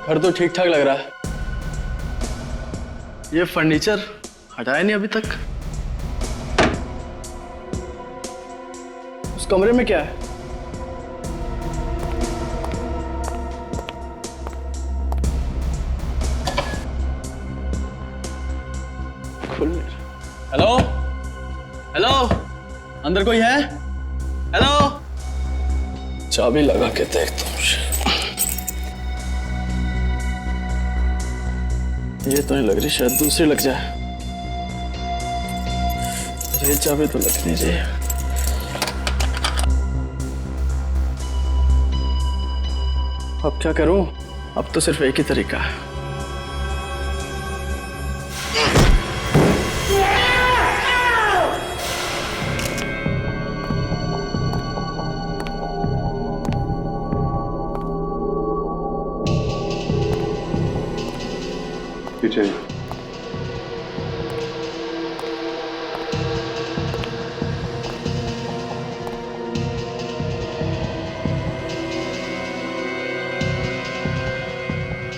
घर तो ठीक ठाक लग रहा है। ये फर्नीचर हटाया नहीं अभी तक। उस कमरे में क्या है? खुल नहीं रहा। हेलो हेलो, अंदर कोई है? हेलो, चाबी लगा के देखता हूँ। ये तो नहीं लग रही, शायद दूसरी लग जाए। ये चाबी तो लग नहीं चाहिए। अब क्या करूं? अब तो सिर्फ एक ही तरीका है। पीछे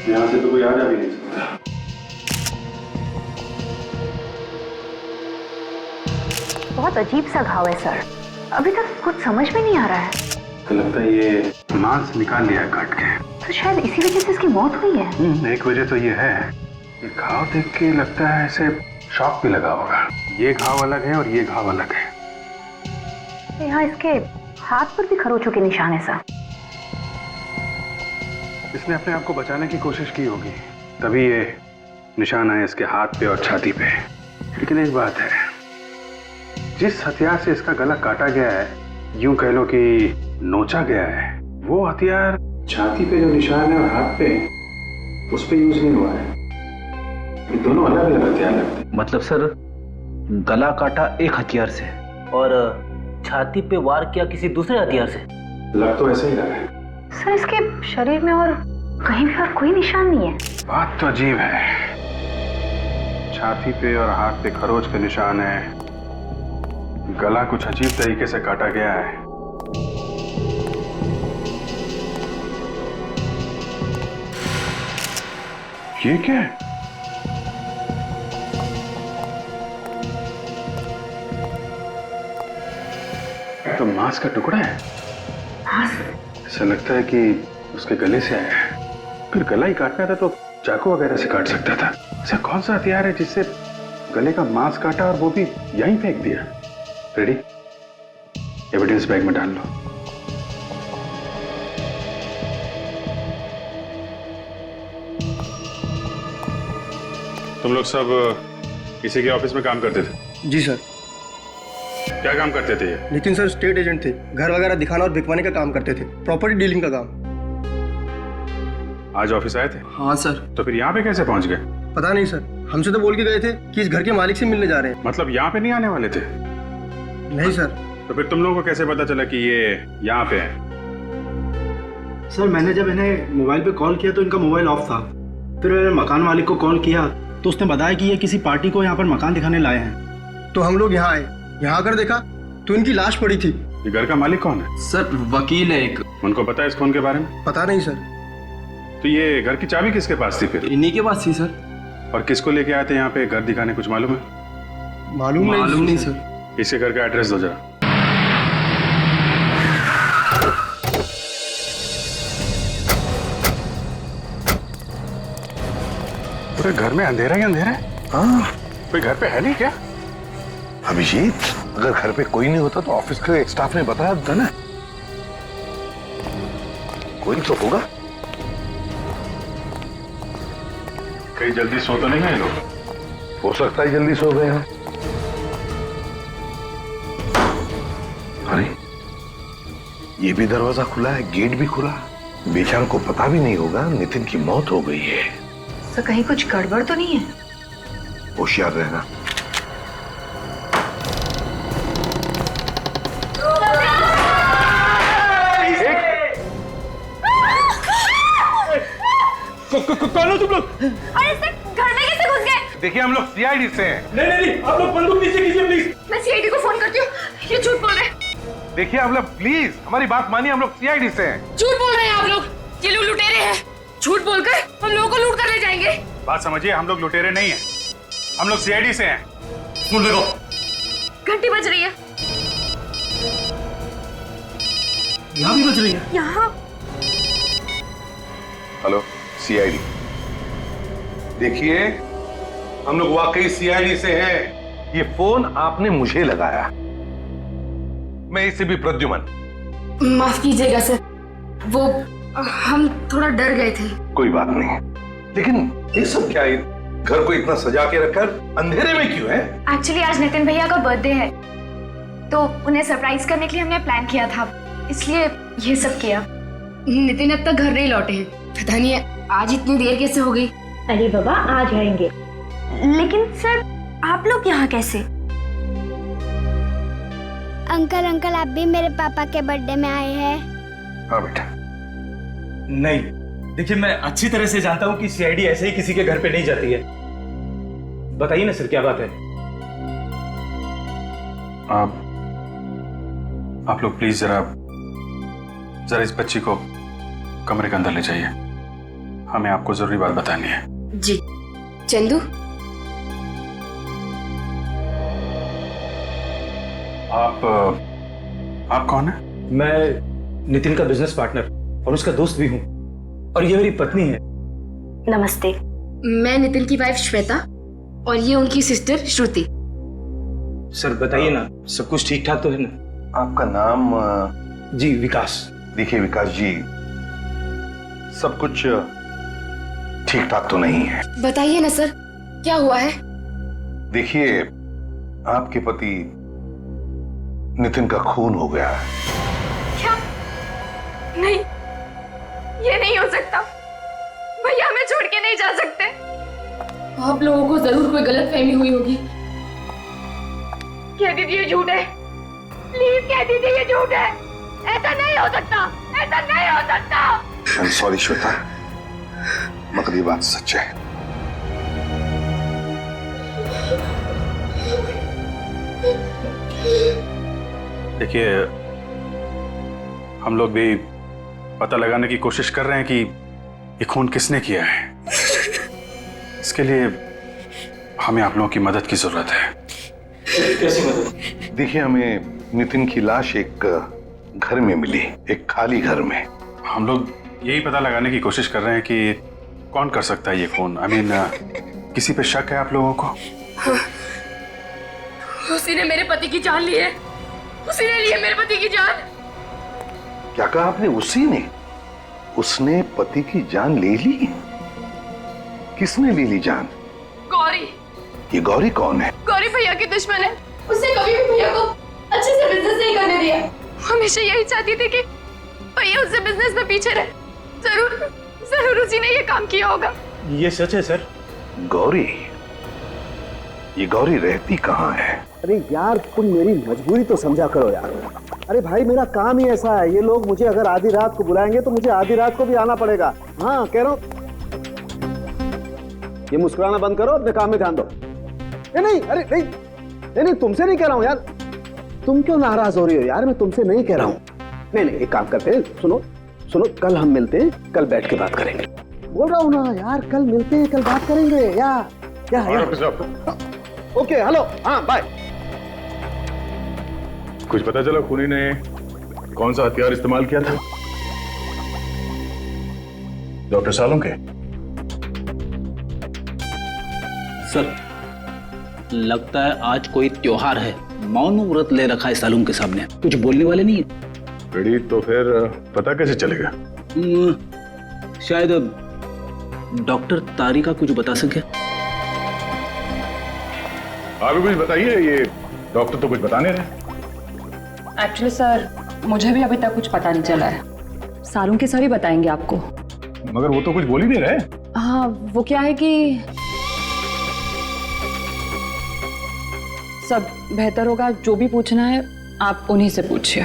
यहाँ से तो कोई आ जा भी नहीं सकता। बहुत अजीब सा घाव है सर, अभी तक कुछ समझ में नहीं आ रहा है। तो लगता है ये मांस निकाल लिया है काट के। तो शायद इसी वजह से इसकी मौत हुई है। एक वजह तो ये है, ये घाव देख के लगता है ऐसे शॉक भी लगा होगा। ये घाव अलग है और ये घाव अलग है। यहाँ इसके हाथ पर भी खरोचों के निशान है सर। इसने अपने आप को बचाने की कोशिश की होगी, तभी ये निशान आए इसके हाथ पे और छाती पे। लेकिन एक बात है, जिस हथियार से इसका गला काटा गया है, यूं कह लो कि नोचा गया है, वो हथियार छाती पे जो निशान है और हाथ पे उस पे यूज नहीं हुआ है। ये दोनों अलग अलग हथियार लगते हैं। मतलब सर, गला काटा एक हथियार से और छाती पे वार किया किसी दूसरे हथियार से। लग तो ऐसे ही रहा है सर। इसके शरीर में और कहीं भी और कोई निशान नहीं है। बात तो अजीब है। छाती पे और हाथ पे खरोच के निशान है, गला कुछ अजीब तरीके से काटा गया है। ये क्या है? तो मांस का टुकड़ा है। ऐसा लगता है कि उसके गले से आया है। फिर गला ही काटना था तो चाकू वगैरह से काट सकता था। ऐसा कौन सा हथियार है जिससे गले का मांस काटा और वो भी यहीं फेंक दिया? रेडी? एविडेंस बैग में डाल लो। तुम लोग सब किसी के ऑफिस में काम करते थे? जी सर। क्या काम करते थे ये? नितिन सर स्टेट एजेंट थे, घर वगैरह दिखाना और बिकवाने का काम करते थे, प्रॉपर्टी डीलिंग का काम। आज ऑफिस आए थे? हाँ सर। तो फिर यहाँ पे कैसे पहुंच गए? पता नहीं सर, हमसे तो बोल के गए थे कि इस घर के मालिक से मिलने जा रहे हैं। मतलब यहाँ पे नहीं आने वाले थे? नहीं सर। तो फिर तुम लोगों को कैसे पता चला कि ये यहाँ पे है? सर मैंने जब इन्हें मोबाइल पे कॉल किया तो इनका मोबाइल ऑफ था। फिर मैंने मकान मालिक को कॉल किया तो उसने बताया कि ये किसी पार्टी को यहाँ पर मकान दिखाने लाए हैं। तो हम लोग यहाँ आए, यहाँ आकर देखा तो इनकी लाश पड़ी थी। ये घर का मालिक कौन है? सर वकील है एक। उनको पता है इस फोन के बारे में? पता नहीं सर। तो ये घर की चाबी किसके पास थी फिर? इन्हीं के पास थी सर। और किसको लेके आए थे यहाँ पे घर दिखाने, कुछ मालूम है? मालूम नहीं सर। इसके घर का एड्रेस दो जरा। पूरे घर में अंधेरा ही अंधेरा है। हाँ, कोई घर पे है नहीं क्या? अभिजीत, अगर घर पे कोई नहीं होता तो ऑफिस के स्टाफ ने बताया था ना। कोई तो होगा। कहीं जल्दी सो तो नहीं गए लोग? हो सकता है जल्दी सो गए हैं। अरे, ये भी दरवाजा खुला है, गेट भी खुला। बेचारों को पता भी नहीं होगा नितिन की मौत हो गई है। तो कहीं कुछ गड़बड़ तो नहीं है? होशियार रहना। कौन हो तुम लोग? अरे सर, घर में कैसे घुस गए? देखिए हम लोग सीआईडी से हैं। नहीं, आप लोग बंदूक नीचे कीजिए प्लीज। मैं सीआईडी को फोन करती हूँ। ये झूठ बोल रहे हैं। देखिए आप लोग प्लीज हमारी बात मानिए, हम लोग सीआईडी से हैं। झूठ बोल रहे हैं आप लोग। ये लोग लुटेरे हैं। झूठ बोलकर हम लोगों को लूट कर ले जाएंगे। बात समझिए, हम लोग लुटेरे नहीं हैं, हम लोग सीआईडी से हैं। फोन लगाओ। घंटी बज रही है। यहाँ भी बज रही है। यहाँ हेलो, सीआईडी। देखिए, हम लोग वाकई सीआईडी से हैं। ये फोन आपने मुझे लगाया, मैं इससे भी प्रद्युमन। माफ कीजिएगा सर, वो हम थोड़ा डर गए थे। कोई बात नहीं, लेकिन ये सब क्या है? घर को इतना सजा के रखकर अंधेरे में क्यों है? एक्चुअली आज नितिन भैया का बर्थडे है, तो उन्हें सरप्राइज करने के लिए हमने प्लान किया था, इसलिए ये सब किया। नितिन अब तक घर नहीं लौटे हैं, पता नहीं आज इतनी देर कैसे हो गई। अरे बाबा आ जाएंगे। लेकिन सर आप लोग यहाँ कैसे? अंकल आप भी मेरे पापा के बर्थडे में आए हैं? हाँ बेटा। नहीं, देखिए मैं अच्छी तरह से जानता हूँ कि सीआईडी ऐसे ही किसी के घर पे नहीं जाती है। बताइए ना सर, क्या बात है? आप लोग प्लीज जरा इस बच्ची को कमरे के अंदर ले जाइए, हमें आपको जरूरी बात बतानी है। जी। चंदू, आप कौन है? मैं नितिन का बिजनेस पार्टनर और उसका दोस्त भी हूँ, और ये मेरी पत्नी है। नमस्ते। मैं नितिन की वाइफ श्वेता और ये उनकी सिस्टर श्रुति। सर बताइए ना, सब कुछ ठीक ठाक तो है ना? आपका नाम? जी, विकास। देखिए विकास जी, सब कुछ ठीक ठाक तो नहीं है। बताइए ना सर, क्या हुआ है? देखिए, आपके पति नितिन का खून हो गया है। क्या? नहीं, ये नहीं हो सकता। भैया हमें छोड़ के नहीं जा सकते। आप लोगों को जरूर कोई गलतफहमी हुई होगी। कह दीजिए झूठ है, प्लीज कह दीजिए ये झूठ है। ऐसा नहीं हो सकता, ऐसा नहीं हो सकता। आई एम सॉरी श्वेता, मगर ये बात सच है। देखिए, हम लोग भी पता लगाने की कोशिश कर रहे हैं कि ये खून किसने किया है। इसके लिए हमें आप लोगों की मदद की जरूरत है। कैसी मदद? देखिए, हमें नितिन की लाश एक घर में मिली, एक खाली घर में। हम लोग यही पता लगाने की कोशिश कर रहे हैं कि कौन कर सकता है ये खून। आई मीन, किसी पे शक है आप लोगों को? उसी ने मेरे पति की जान ली है, उसी ने ली है मेरे पति की जान। क्या कहा आपने? उसी ने? उसने पति की जान ले ली? किसने ले ली जान? गौरी। ये गौरी कौन है? गौरी भैया की दुश्मन है। उसने कभी भी भैया को अच्छे से बिजनेस नहीं करने दिया। हमेशा यही चाहती थी कि भैया उससे बिजनेस में पीछे रहे। जरूर उसी ने ये काम किया होगा। ये सच है सर। गौरी? ये गौरी रहती कहाँ है? अरे यार, तुम मेरी मजबूरी तो समझा करो यार। अरे भाई, मेरा काम ही ऐसा है। ये लोग मुझे अगर आधी रात को बुलाएंगे तो मुझे आधी रात को भी आना पड़ेगा। हाँ कह रहा हूँ, ये मुस्कुराना बंद करो, अपने काम में ध्यान दो। नहीं, अरे नहीं, तुमसे नहीं कह रहा हूँ यार। तुम क्यों नाराज हो रही हो यार? मैं तुमसे नहीं कह रहा हूँ। नहीं, एक काम करते हैं, सुनो, कल हम मिलते हैं, कल बैठ के बात करेंगे। बोल रहा हूँ ना यार, कल मिलते हैं, कल बात करेंगे। या ओके, हेलो, हाँ बाय। कुछ पता चला खूनी ने कौन सा हथियार इस्तेमाल किया था? डॉक्टर सालुंके? सर, लगता है आज कोई त्योहार है। मौन व्रत ले रखा है सालुंके साहब ने, कुछ बोलने वाले नहीं है। रेडी, तो फिर पता कैसे चलेगा? शायद डॉक्टर तारिका कुछ बता सके। आप भी कुछ बताइए, ये डॉक्टर तो कुछ बता नहीं रहे। एक्चुअली सर, मुझे भी अभी तक कुछ पता नहीं चला है। सालुंके सर ही बताएंगे आपको। मगर वो तो कुछ बोल ही नहीं रहे। हाँ, वो क्या है कि सब बेहतर होगा, जो भी पूछना है आप उन्हीं से पूछिए।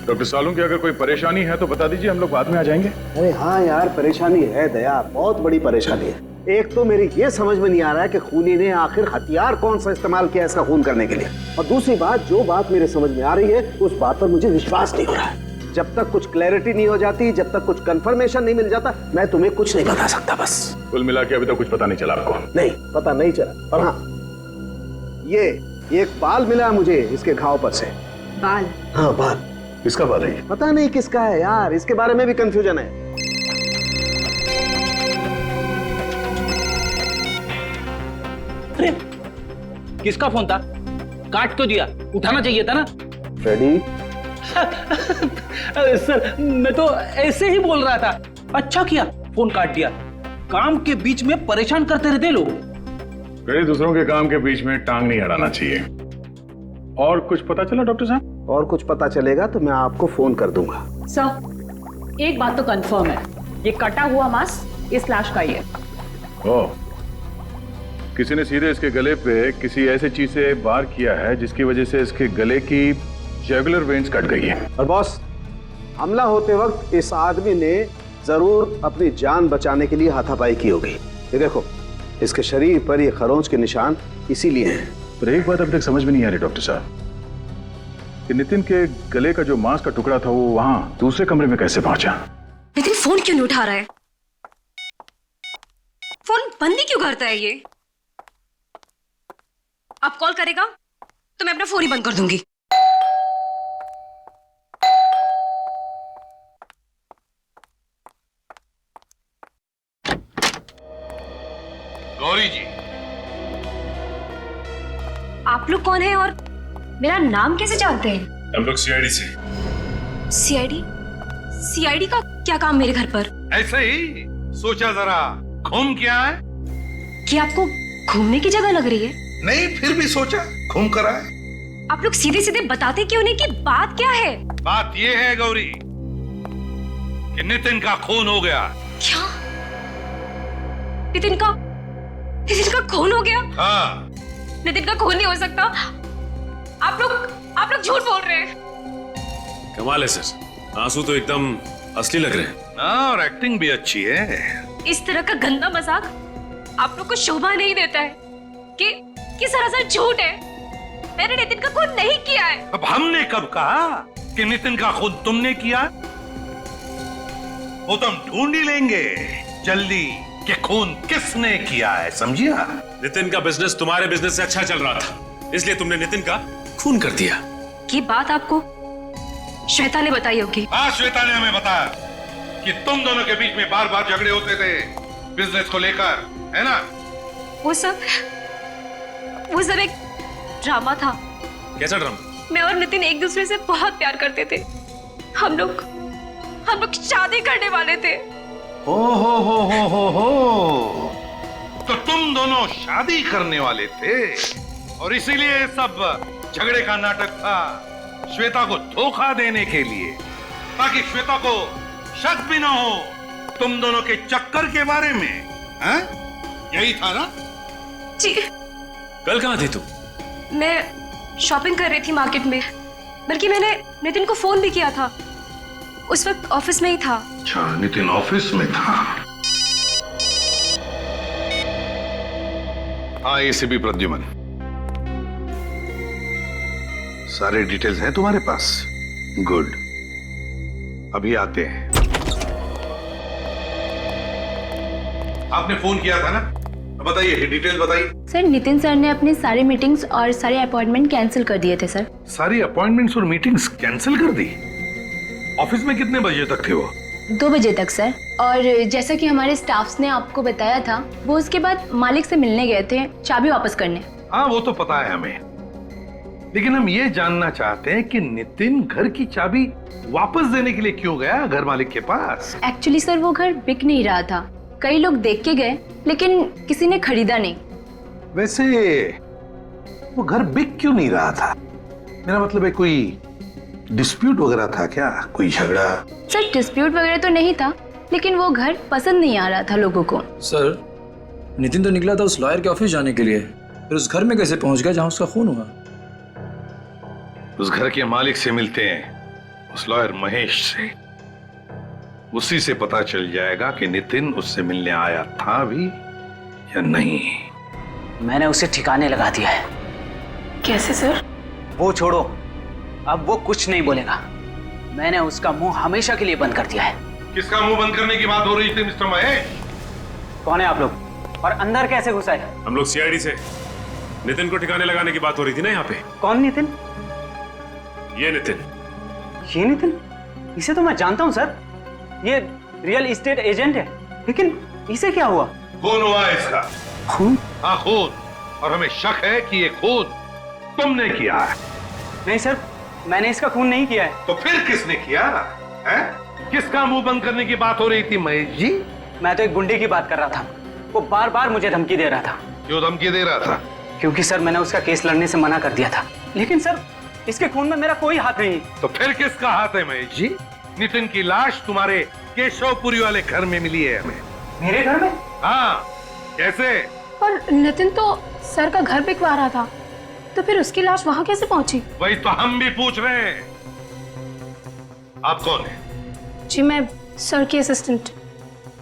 डॉक्टर सालुंके, अगर कोई परेशानी है तो बता दीजिए, हम लोग बाद में आ जाएंगे। अरे हाँ यार, परेशानी है दया, बहुत बड़ी परेशानी है। एक तो मेरी ये समझ में नहीं आ रहा है कि खूनी ने आखिर हथियार कौन सा इस्तेमाल किया इसका खून करने के लिए, और दूसरी बात, जो बात मेरे समझ में आ रही है उस बात पर मुझे विश्वास नहीं हो रहा है। जब तक कुछ क्लैरिटी नहीं हो जाती, जब तक कुछ कंफर्मेशन नहीं मिल जाता, मैं तुम्हें कुछ नहीं बता सकता। बस कुल मिला के अभी तक कुछ पता नहीं चला आपको? नहीं, पता नहीं चला। और हाँ, ये एक बाल मिला है मुझे इसके घाव पर से। बाल? हाँ, बाल। किसका बाल है? पता नहीं किसका है यार, इसके बारे में भी कंफ्यूजन है। अरे किसका फोन था? काट क्यों दिया? उठाना चाहिए था ना। फ्रेडी सर मैं तो ऐसे ही बोल रहा था। अच्छा किया फोन काट दिया। काम के बीच में परेशान करते रहते लोग। फ्रेडी, दूसरों के काम के बीच में टांग नहीं अड़ाना चाहिए। और कुछ पता चला डॉक्टर साहब? और कुछ पता चलेगा तो मैं आपको फोन कर दूंगा। सर एक बात तो कंफर्म है, ये कटा हुआ मांस इस लाश का ही है। ओह, किसी ने सीधे इसके गले पे किसी ऐसी चीज से वार किया है जिसकी वजह से इसके गले की जुगुलर वेन्स कट गई है। और बॉस, हमला होते वक्त इस आदमी ने जरूर अपनी जान बचाने के लिए हाथापाई की होगी। ये देखो, इसके शरीर पर ये खरोंच के निशान इसीलिए हैं। पर एक बात अभी तक समझ में नहीं आ रही डॉक्टर साहब, कि नितिन के गले का जो मांस का टुकड़ा था वो वहां दूसरे कमरे में कैसे पहुंचा? नितिन फोन क्यों नहीं उठा रहा है? फोन बंद ही क्यों करता है ये? अब कॉल करेगा तो मैं अपना फोन ही बंद कर दूंगी। गौरी जी, आप लोग कौन हैं और मेरा नाम कैसे जानते हैं? हम लोग सीआईडी से। सीआईडी? सीआईडी का क्या काम मेरे घर पर? ऐसे ही सोचा जरा घूम के आए। कि आपको घूमने की जगह लग रही है? नहीं, फिर भी सोचा घूम कर आए। आप लोग सीधे सीधे बताते क्यों नहीं कि बात क्या है? बात ये है गौरी कि नितिन का खून हो गया। क्या? नितिन का खून हो गया? हाँ। नितिन का खून नहीं हो सकता। आप लोग झूठ बोल रहे हैं। कमाल है सर, आंसू तो एकदम असली लग रहे हैं। हाँ, और एक्टिंग भी अच्छी है। इस तरह का गंदा मजाक आप लोग को शोभा नहीं देता है कि सरासर झूठ है। मैंने नितिन का खून नहीं किया है। अब हमने कब कहा कि नितिन का खून तुमने किया? वो तो हम ढूंढ ही लेंगे जल्दी कि खून किसने किया है, समझिया? नितिन का बिजनेस तुम्हारे बिजनेस से अच्छा चल रहा था, इसलिए तुमने नितिन का खून कर दिया। ये बात आपको श्वेता ने बताई होगी। हाँ, श्वेता ने हमें बताया कि तुम दोनों के बीच में बार बार झगड़े होते थे बिजनेस को लेकर, है ना? वो सब एक ड्रामा था। कैसा ड्रामा? मैं और नितिन एक दूसरे से बहुत प्यार करते थे। हम लोग शादी करने वाले थे। हो। तो तुम दोनों शादी करने वाले थे और इसीलिए सब झगड़े का नाटक था, श्वेता को धोखा देने के लिए, ताकि श्वेता को शक भी ना हो तुम दोनों के चक्कर के बारे में। हैं? यही था ना? जी। कल कहाँ थी तू? मैं शॉपिंग कर रही थी मार्केट में, बल्कि मैंने नितिन को फोन भी किया था। उस वक्त ऑफिस में ही था। अच्छा, नितिन ऑफिस में था। हाँ, एसीपी प्रद्युमन, सारे डिटेल्स हैं तुम्हारे पास? गुड, अभी आते हैं। आपने फोन किया था ना? बताइए, डिटेल बताइए। सर, नितिन सर ने अपनी सारी मीटिंग्स और सारे अपॉइंटमेंट कैंसिल कर दिए थे सर। सारी अपॉइंटमेंट्स और मीटिंग्स कैंसिल कर दी? ऑफिस में कितने बजे तक थे वो? 2 बजे तक सर। और जैसा कि हमारे स्टाफ्स ने आपको बताया था, वो उसके बाद मालिक से मिलने गए थे चाबी वापस करने। हाँ, वो तो पता है हमें, लेकिन हम ये जानना चाहते हैं कि नितिन घर की चाबी वापस देने के लिए क्यों गया घर मालिक के पास? एक्चुअली सर, वो घर बिक नहीं रहा था। कई लोग देख के गए, लेकिन किसी ने खरीदा नहीं। वैसे वो घर बिक क्यों नहीं रहा था? मेरा मतलब है, कोई डिस्प्यूट वगैरह था क्या? कोई झगड़ा? सर, डिस्प्यूट वगैरह तो नहीं था, लेकिन वो घर पसंद नहीं आ रहा था लोगों को। सर, नितिन तो निकला था उस लॉयर के ऑफिस जाने के लिए, फिर उस घर में कैसे पहुंच गया जहां उसका खून हुआ? उस घर के मालिक से मिलते हैं, उस लॉयर महेश से। उसी से पता चल जाएगा कि नितिन उससे मिलने आया था भी या नहीं। मैंने उसे ठिकाने लगा दिया है। कैसे सर? वो छोड़ो, अब वो कुछ नहीं बोलेगा। मैंने उसका मुंह हमेशा के लिए बंद कर दिया है। किसका मुंह बंद करने की बात हो रही थी मिस्टर महेश? कौन है आप लोग और अंदर कैसे घुसा है? हम लोग सीआईडी से नितिन को ठिकाने लगाने की बात हो रही थी ना यहाँ पे। कौन नितिन? ये नितिन। ये नितिन? इसे तो मैं जानता हूँ सर, ये रियल एस्टेट एजेंट है, लेकिन इसे क्या हुआ? खून हुआ इसका। खून? हाँ खून, और हमें शक है कि ये खून तुमने किया है। नहीं सर, मैंने इसका खून नहीं किया है। तो फिर किसने किया है? किसका मुंह बंद करने की बात हो रही थी महेश जी? मैं तो एक गुंडे की बात कर रहा था, वो बार बार मुझे धमकी दे रहा था। क्यों धमकी दे रहा था? क्योंकि सर मैंने उसका केस लड़ने से मना कर दिया था। लेकिन सर इसके खून में मेरा कोई हाथ नहीं। तो फिर किसका हाथ है महेश जी? नितिन की लाश तुम्हारे केशवपुरी वाले घर में मिली है हमें। मेरे घर में? हाँ। कैसे? और नितिन तो सर का घर बिकवा रहा था, तो फिर उसकी लाश वहां कैसे पहुंची? वही तो हम भी पूछ रहे हैं। आप कौन है? जी मैं सर की असिस्टेंट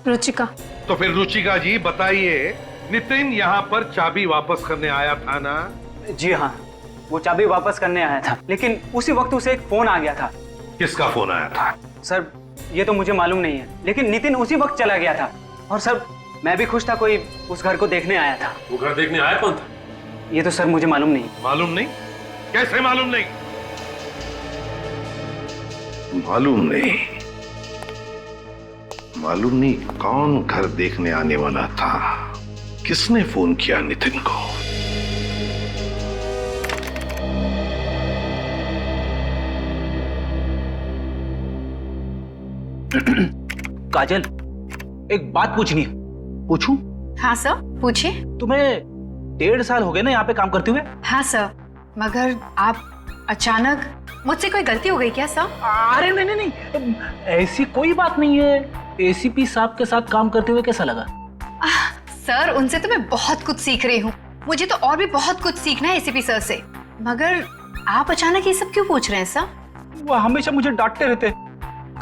रुचिका। तो फिर रुचिका जी बताइए, नितिन यहाँ पर चाबी वापस करने आया था ना? जी हाँ, वो चाबी वापस करने आया था, लेकिन उसी वक्त उसे एक फोन आ गया था। किसका फोन आया था? सर ये तो मुझे मालूम नहीं है, लेकिन नितिन उसी वक्त चला गया था। और सर मैं भी खुश था, कोई उस घर को देखने आया था। वो घर देखने आया कौन था? ये तो सर मुझे मालूम नहीं। मालूम नहीं? कैसे मालूम नहीं? मालूम नहीं? मालूम नहीं कौन घर देखने आने वाला था? किसने फोन किया नितिन को? काजल, एक बात पूछनी है। पूछूं? हाँ सर, पूछिए। तुम्हें 1.5 साल हो गए ना यहाँ पे काम करते हुए? हाँ सर, मगर आप अचानक, मुझसे कोई गलती हो गई क्या सर? अरे नहीं नहीं नहीं, ऐसी कोई बात नहीं है। एसीपी साहब के साथ काम करते हुए कैसा लगा? सर उनसे तो मैं बहुत कुछ सीख रही हूँ, मुझे तो और भी बहुत कुछ सीखना है एसीपी सर से। मगर आप अचानक ये सब क्यों पूछ रहे हैं सर? वो हमेशा मुझे डांटते रहते,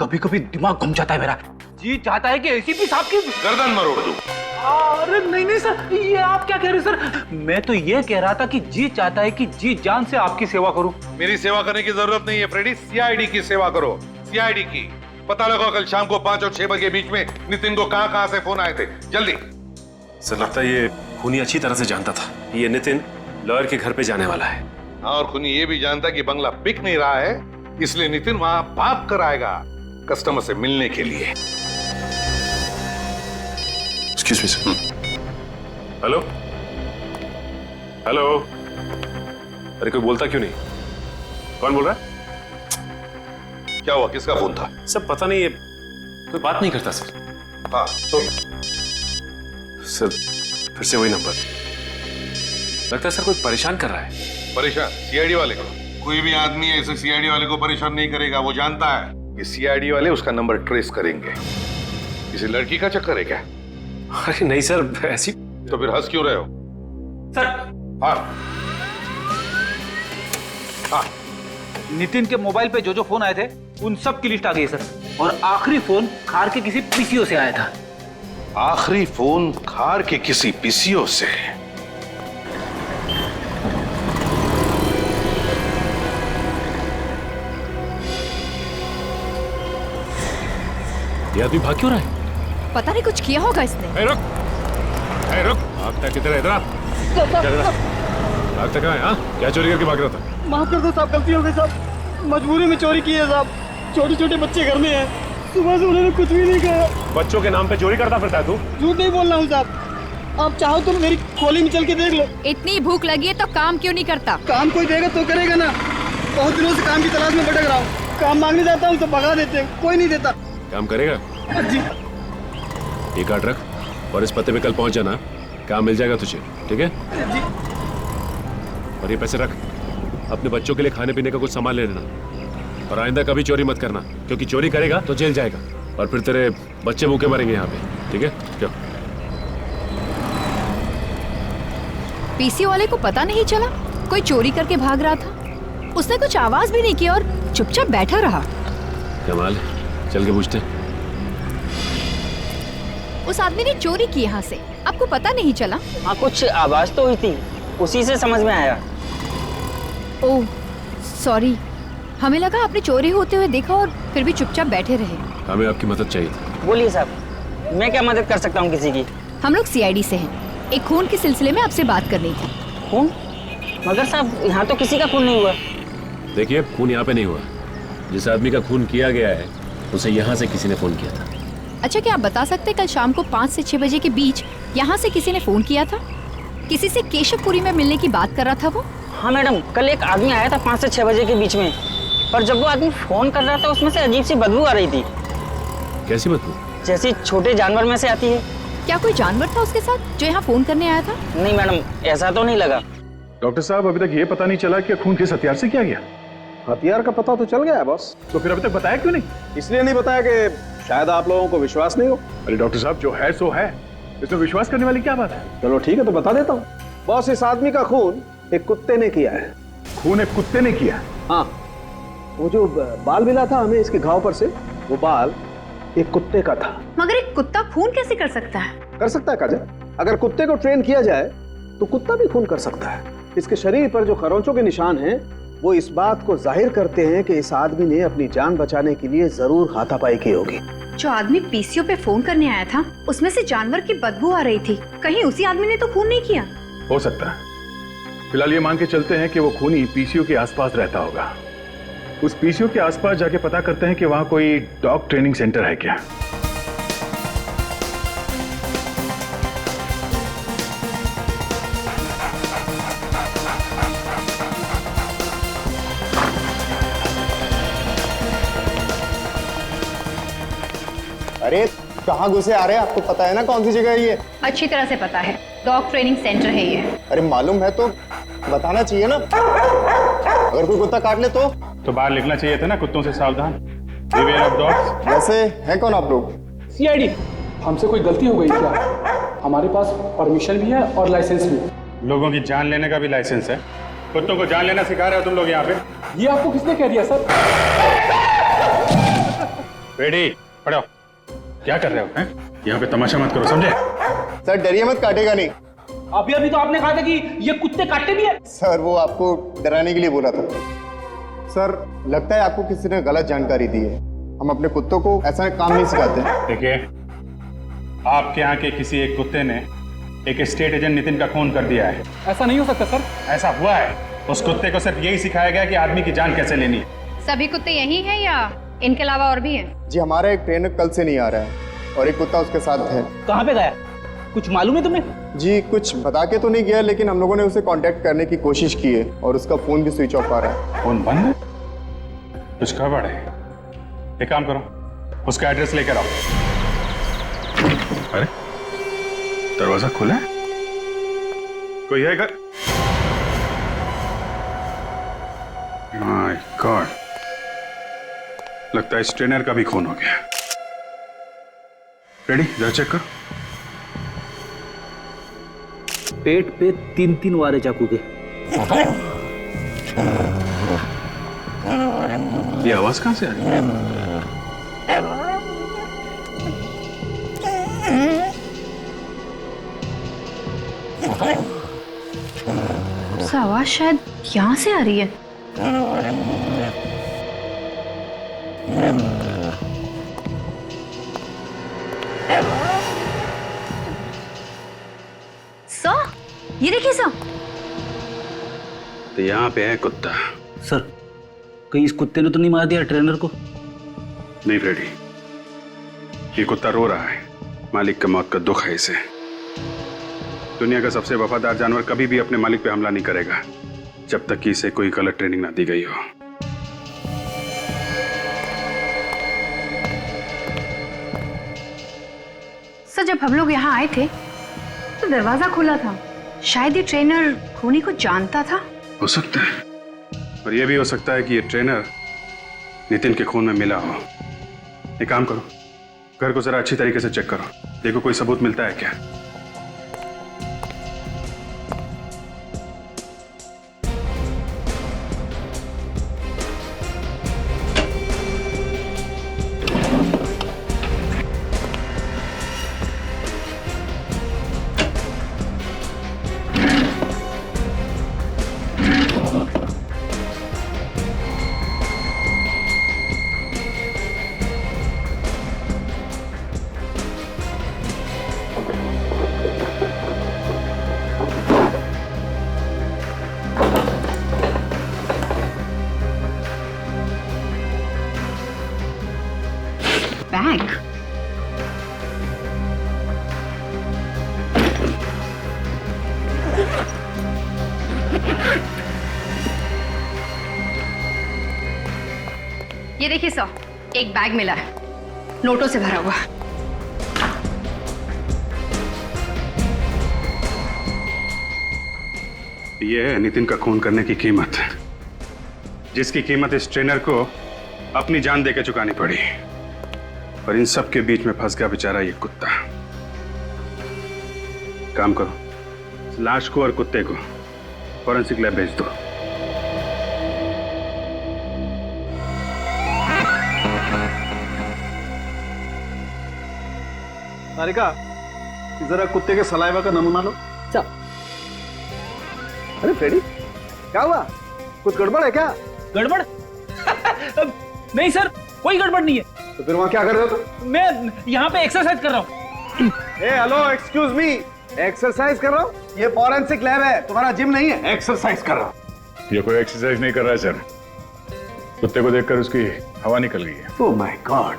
कभी कभी दिमाग घूम जाता है मेरा। जी चाहता है कि एसीपी साहब की गर्दन मरोड़ दूं। अरे नहीं नहीं सर, ये आप क्या कह रहे हैं सर? मैं तो ये कह रहा था कि जी चाहता है कि जी जान से आपकी सेवा करूं। मेरी सेवा करने की जरूरत नहीं है फ्रेडी, सीआईडी की सेवा करो। सीआईडी की पता लगाओ कल शाम को 5 और 6 बजे के बीच में नितिन को कहां से फोन आए थे, जल्दी। सर लगता है ये खूनी अच्छी तरह से जानता था ये नितिन लॉयर के घर पे जाने वाला है। और खूनी ये भी जानता कि बंगला बिक नहीं रहा है, इसलिए नितिन वहां भाग कर आएगा कस्टमर से मिलने के लिए। Excuse me sir. Hello hello, अरे कोई बोलता क्यों नहीं? कौन बोल रहा है? क्या हुआ, किसका फोन था? सब पता नहीं, ये कोई बात नहीं करता सर। हाँ तो सर फिर से वही नंबर। लगता है सर कोई परेशान कर रहा है। परेशान? सीआईडी वाले को? कोई भी आदमी ऐसे सीआईडी वाले को परेशान नहीं करेगा, वो जानता है कि सीआईडी वाले उसका नंबर ट्रेस करेंगे। किसी लड़की का चक्कर है क्या? अरे नहीं सर, ऐसी। तो फिर हंस क्यों रहे हो? सर हाँ हाँ, नितिन के मोबाइल पे जो जो फोन आए थे उन सब की लिस्ट आ गई सर, और आखिरी फोन खार के किसी पीसीओ से आया था। आखिरी फोन खार के किसी पीसीओ से? ये आदमी भाग क्यों रहा है? पता नहीं कुछ किया होगा इसने। रुक, रुक, भागता किधर है? इधर आ। भागता कहाँ है? हाँ, क्या चोरी करके भाग रहा था? माफ कर दो साहब, गलती हो गई साहब, मजबूरी में चोरी की है साहब। छोटे छोटे बच्चे घर में हैं, सुबह से उन्होंने कुछ भी नहीं कहा। बच्चों के नाम पे चोरी करता फिरता है तू? झूठ नहीं बोल रहा हूँ साहब, आप चाहो तो मेरी खोली में चल के देख लो। इतनी भूख लगी है तो काम क्यों नहीं करता? काम कोई देगा तो करेगा ना। बहुत दिनों से काम की तलाश में भटक रहा हूँ, काम मांगने जाता हूँ तो भगा देते हैं, कोई नहीं देता। काम करेगा? जी। ये कार्ड रख और इस पते पे कल पहुंच जाना, काम मिल जाएगा तुझे, ठीक है? जी। और ये पैसे रख, अपने बच्चों के लिए खाने पीने का कुछ सामान ले लेना, और आइंदा कभी चोरी मत करना, क्योंकि चोरी करेगा तो जेल जाएगा और फिर तेरे बच्चे भूखे मरेंगे यहाँ पे, ठीक है? क्यों? पीसी वाले को पता नहीं चला कोई चोरी करके भाग रहा था? उसने कुछ आवाज भी नहीं की और चुपचाप बैठा रहा। कमाल, चल के पूछते। उस आदमी ने चोरी की यहाँ से, आपको पता नहीं चला? हाँ कुछ आवाज तो हुई थी, उसी से समझ में आया। ओह सॉरी, हमें लगा आपने चोरी होते हुए देखा और फिर भी चुपचाप बैठे रहे। हमें आपकी मदद चाहिए थी। बोलिए साहब, मैं क्या मदद कर सकता हूँ किसी की? हम लोग सीआईडी से हैं। एक खून के सिलसिले में आपसे बात करनी थी। खून? मगर साहब, यहाँ तो किसी का खून नहीं हुआ। देखिए, खून यहाँ पे नहीं हुआ। जिस आदमी का खून किया गया है उसे यहाँ से किसी ने फोन किया था। अच्छा, क्या आप बता सकते कल शाम को 5 से 6 बजे के बीच यहाँ से किसी ने फोन किया था? किसी से केशवपुरी में मिलने की बात कर रहा था वो? हाँ मैडम, कल एक आदमी आया था 5 से 6 बजे के बीच में, पर जब वो आदमी फोन कर रहा था उसमें से अजीब सी बदबू आ रही थी। कैसी बदबू? जैसी छोटे जानवर में से आती है। क्या कोई जानवर था उसके साथ जो यहाँ फोन करने आया था? नहीं मैडम, ऐसा तो नहीं लगा। डॉक्टर साहब, अभी तक ये पता नहीं चला कि खून किस हथियार से किया गया। हथियार का पता तो चल गया है बॉस। तो फिर अभी तक बताया क्यों नहीं? इसलिए नहीं बताया कि शायद आप लोगों को विश्वास नहीं हो। अरे डॉक्टर साहब, जो है सो है, इसमें विश्वास करने वाली क्या बात है? चलो ठीक है, तो बता देता हूँ। बॉस, इस आदमी का खून एक कुत्ते ने किया है। खून एक कुत्ते ने किया? हाँ, वो जो बाल मिला था हमें इसके घाव पर से, वो बाल एक कुत्ते का था। मगर एक कुत्ता खून कैसे कर सकता है? कर सकता है काजल, अगर कुत्ते को ट्रेन किया जाए तो कुत्ता भी खून कर सकता है। इसके शरीर पर जो खरोंचों के निशान हैं वो इस बात को जाहिर करते हैं कि इस आदमी ने अपनी जान बचाने के लिए जरूर हाथापाई की होगी। जो आदमी पीसीओ पे फोन करने आया था उसमें से जानवर की बदबू आ रही थी, कहीं उसी आदमी ने तो खून नहीं किया? हो सकता है। फिलहाल ये मान के चलते हैं कि वो खूनी पीसीओ के आसपास रहता होगा। उस पीसीओ के आसपास जाके पता करते हैं कि वहां कोई डॉग ट्रेनिंग सेंटर है क्या। अरे कहाँ घुसे आ रहे हैं? आपको पता है ना कौन सी जगह है ये? अच्छी तरह से पता है, डॉग ट्रेनिंग सेंटर है ये। अरे मालूम है तो बताना चाहिए ना। अगर कोई कुत्ता काट ले तो बाहर लिखना चाहिए था ना, कुत्तों से सावधान, बिवेयर ऑफ डॉग्स। वैसे है कौन आप लोग? सीआईडी। हमसे कोई गलती हो गई क्या? हमारे पास परमिशन भी है और लाइसेंस भी। लोगों की जान लेने का भी लाइसेंस है। कुत्तों को जान लेना सिखा रहे हो तुम लोग यहाँ पे? ये आपको किसने कह दिया सर? रेडी, पढ़ो। क्या कर रहे हो? हैं? यहाँ पे तमाशा मत करो, समझे? सर डरिए मत, काटेगा नहीं। अभी तो आपने कहा था कि ये कुत्ते काटते भी है। सर वो आपको डराने के लिए बोला था। सर लगता है आपको किसी ने गलत जानकारी दी है। हम अपने कुत्तों को ऐसा काम नहीं सिखाते। देखिए, आपके यहाँ के किसी एक कुत्ते ने एक स्टेट एजेंट नितिन का खून कर दिया है। ऐसा नहीं हो सकता सर। ऐसा हुआ है। उस कुत्ते को सिर्फ यही सिखाया गया कि आदमी की जान कैसे लेनी है। सभी कुत्ते यही हैं या इनके अलावा और भी हैं? जी हमारा एक ट्रेनर कल से नहीं आ रहा है और एक कुत्ता उसके साथ है। कहाँ पे गया? कुछ मालूम है तुम्हें? जी कुछ बता के तो नहीं गया, लेकिन हम लोगों ने उसे कांटेक्ट करने की कोशिश की है और उसका फोन भी स्विच ऑफ आ रहा है। फोन बंद है? कुछ गड़बड़ है। एक काम करो, उसका एड्रेस लेकर आओ। अरे दरवाजा खुला है, कोई है घर? माय गॉड, लगता है इस ट्रेनर का भी खून हो गया। रेडी, जरा चेक कर। पेट पे 3-3 वारे चाकू के। ये आवाज कहां से आ रही है? आवाज शायद यहाँ से आ रही है। सर, ये देखिए सर। तो यहाँ पे है कुत्ता। सर, कहीं इस कुत्ते ने तो नहीं मार दिया ट्रेनर को? नहीं फ्रेडी, ये कुत्ता रो रहा है। मालिक की मौत का दुख है इसे। दुनिया का सबसे वफादार जानवर कभी भी अपने मालिक पे हमला नहीं करेगा जब तक कि इसे कोई गलत ट्रेनिंग ना दी गई हो। सर, जब हम लोग यहाँ आए थे तो दरवाजा खुला था। शायद ये ट्रेनर खूनी को जानता था। हो सकता है, और यह भी हो सकता है कि ये ट्रेनर नितिन के खून में मिला हो। एक काम करो, घर को जरा अच्छी तरीके से चेक करो, देखो कोई सबूत मिलता है क्या। ये देखिए सर, एक बैग मिला है, नोटों से भरा हुआ। ये है नितिन का खून करने की कीमत, जिसकी कीमत इस ट्रेनर को अपनी जान देकर चुकानी पड़ी। और इन सब के बीच में फंस गया बेचारा ये कुत्ता। काम करो, इस लाश को और कुत्ते को फॉरेंसिक लैब भेज दो। सारिका, जरा कुत्ते के सलाइवा का नमूना लो। अरे फ्रेडी, क्या हुआ? कुछ गड़बड़ है क्या? गड़बड़? नहीं सर, कोई गड़बड़ नहीं है। तो फिर वहां क्या कर रहे हो तुम? मैं यहाँ पे एक्सरसाइज कर रहा हूँ। हेलो, एक्सक्यूज मी, एक्सरसाइज कर रहा हूँ? ये फॉरेंसिक लैब है, तुम्हारा जिम नहीं है। एक्सरसाइज कर रहा हूँ। ये कोई एक्सरसाइज नहीं कर रहा है सर, कुत्ते को देखकर उसकी हवा निकल गई है। ओह माय गॉड,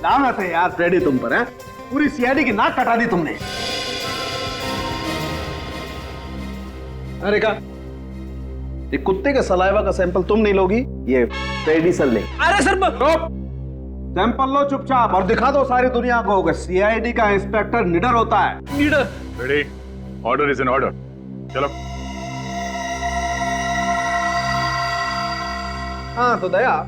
लानत है यार फ्रेडी तुम पर, है? पूरी सीआईडी की नाक कटा दी तुमने। अरे का ये कुत्ते के सलाइवा का सैंपल तुम नहीं लोगी, ये फ्रेडी सर ले। अरे सर, सैंपल लो चुपचाप और दिखा दो सारी दुनिया को कि सीआईडी का इंस्पेक्टर निडर होता है। निडर? Ready, order is an order. चलो। हाँ तो दया,